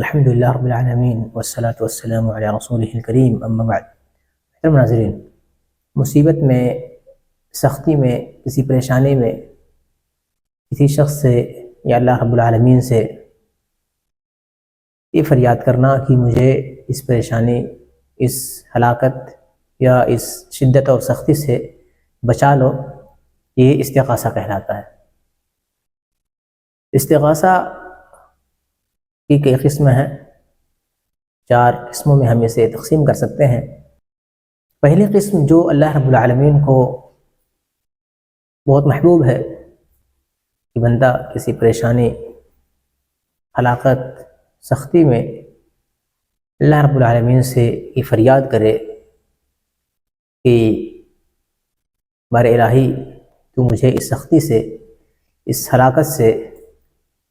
الحمدللہ رب العالمین والصلاة والسلام علی رسولہ الکریم اما بعد۔ محترم ناظرین، مصیبت میں، سختی میں، کسی پریشانی میں کسی شخص سے یا اللہ رب العالمین سے یہ فریاد کرنا کہ مجھے اس پریشانی، اس ہلاکت یا اس شدت اور سختی سے بچا لو، یہ استغاثہ کہلاتا ہے۔ استغاثہ کی کئی قسم ہیں، 4 قسموں میں ہم اسے تقسیم کر سکتے ہیں۔ پہلی قسم جو اللہ رب العالمین کو بہت محبوب ہے کہ بندہ کسی پریشانی، ہلاکت، سختی میں اللہ رب العالمین سے یہ فریاد کرے کہ بار الہی تو مجھے اس سختی سے، اس ہلاکت سے،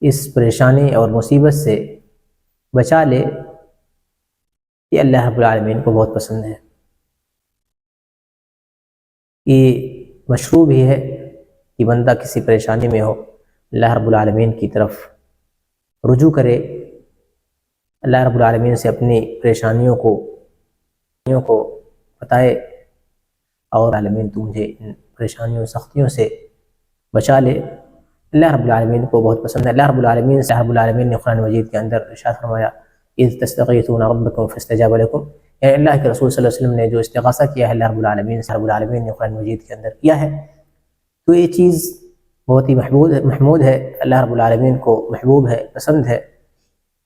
اس پریشانی اور مصیبت سے بچا لے، یہ اللہ رب العالمین کو بہت پسند ہے۔ یہ مشروع بھی ہے کہ بندہ کسی پریشانی میں ہو اللہ رب العالمین کی طرف رجوع کرے، اللہ رب العالمین سے اپنی پریشانیوں کو بتائے اور عالمین تو مجھے ان پریشانیوں سختیوں سے بچا لے۔ اللہ رب العالمین کو بہت پسند ہے۔ اللہ رب العالمین نے قرآن مجید کے اندر ارشاد فرمایا اذ تستغیثون ربکم فاستجاب لکم، یعنی اللہ کے رسول صلی اللہ علیہ وسلم نے جو استغاثہ کیا ہے اللہ رب العالمین نے قرآن مجید کے اندر کیا ہے، تو یہ چیز بہت ہی محمود ہے، اللہ رب العالمین کو محبوب ہے، پسند ہے۔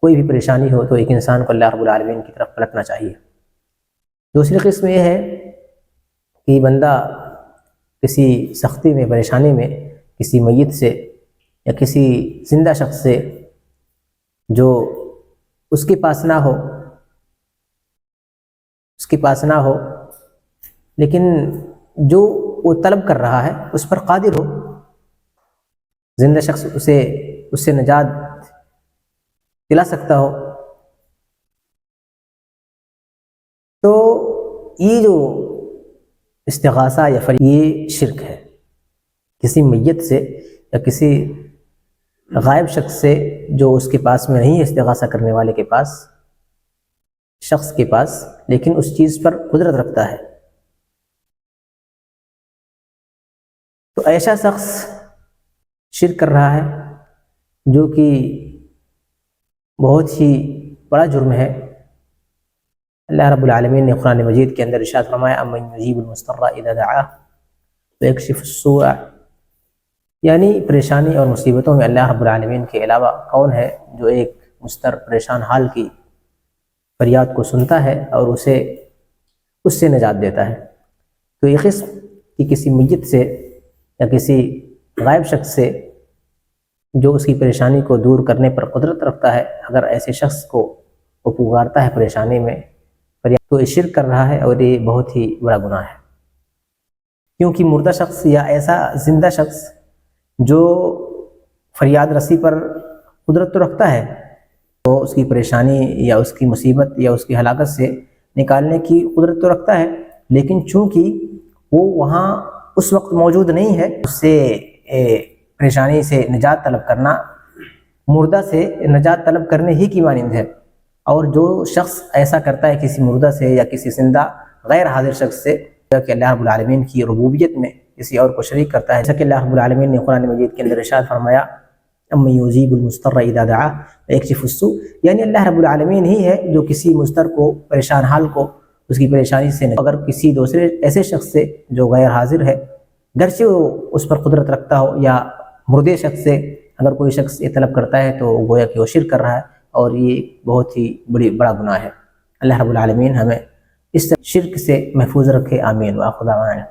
کوئی بھی پریشانی ہو تو ایک انسان کو اللہ رب العالمین کی طرف پلٹنا چاہیے۔ دوسری قسم یہ ہے کہ بندہ کسی سختی میں، پریشانی میں کسی میت سے یا کسی زندہ شخص سے جو اس کے پاس نہ ہو لیکن جو وہ طلب کر رہا ہے اس پر قادر ہو، زندہ شخص اس سے نجات دلا سکتا ہو، تو یہ جو استغاثہ یا یہ شرک ہے۔ کسی میت سے یا کسی غائب شخص سے جو اس کے پاس میں نہیں ہے، استغاثہ کرنے والے کے پاس، شخص کے پاس، لیکن اس چیز پر قدرت رکھتا ہے، تو ایسا شخص شرک کر رہا ہے جو کہ بہت ہی بڑا جرم ہے۔ اللہ رب العالمین نے قرآن مجید کے اندر ارشاد فرمایا امن یجیب المضطر اذا دعاہ ویکشف السوء، یعنی پریشانی اور مصیبتوں میں اللہ رب العالمین کے علاوہ کون ہے جو ایک مضطر، پریشان حال کی فریاد کو سنتا ہے اور اس سے نجات دیتا ہے۔ تو یہ قسم کہ کسی میت سے یا کسی غائب شخص سے جو اس کی پریشانی کو دور کرنے پر قدرت رکھتا ہے، اگر ایسے شخص کو وہ پکارتا ہے پریشانی میں تو یہ شرک کر رہا ہے اور یہ بہت ہی بڑا گناہ ہے، کیونکہ مردہ شخص یا ایسا زندہ شخص جو فریاد رسی پر قدرت تو رکھتا ہے، تو اس کی پریشانی یا اس کی مصیبت یا اس کی ہلاکت سے نکالنے کی قدرت تو رکھتا ہے، لیکن چونکہ وہ وہاں اس وقت موجود نہیں ہے، اس سے پریشانی سے نجات طلب کرنا مردہ سے نجات طلب کرنے ہی کی مانند ہے۔ اور جو شخص ایسا کرتا ہے کسی مردہ سے یا کسی زندہ غیر حاضر شخص سے کہ اللہ رب العالمین کی ربوبیت میں کسی اور کو شریک کرتا ہے، جیسا کہ اللہ رب العالمین نے قرآن مجید کے اندر ارشاد فرمایا امن یجیب المضطر اذا دعاہ ویکشف السوء، یعنی اللہ رب العالمین ہی ہے جو کسی مضطر کو، پریشان حال کو اس کی پریشانی سے، اگر کسی دوسرے ایسے شخص سے جو غیر حاضر ہے، گرچہ وہ اس پر قدرت رکھتا ہو، یا مردے شخص سے اگر کوئی شخص یہ طلب کرتا ہے تو گویا کہ وہ شرک کر رہا ہے، اور یہ بہت ہی بڑا گناہ ہے۔ اللہ رب العالمین ہمیں اس شرک سے محفوظ رکھے، آمین۔ وآخر دعوانا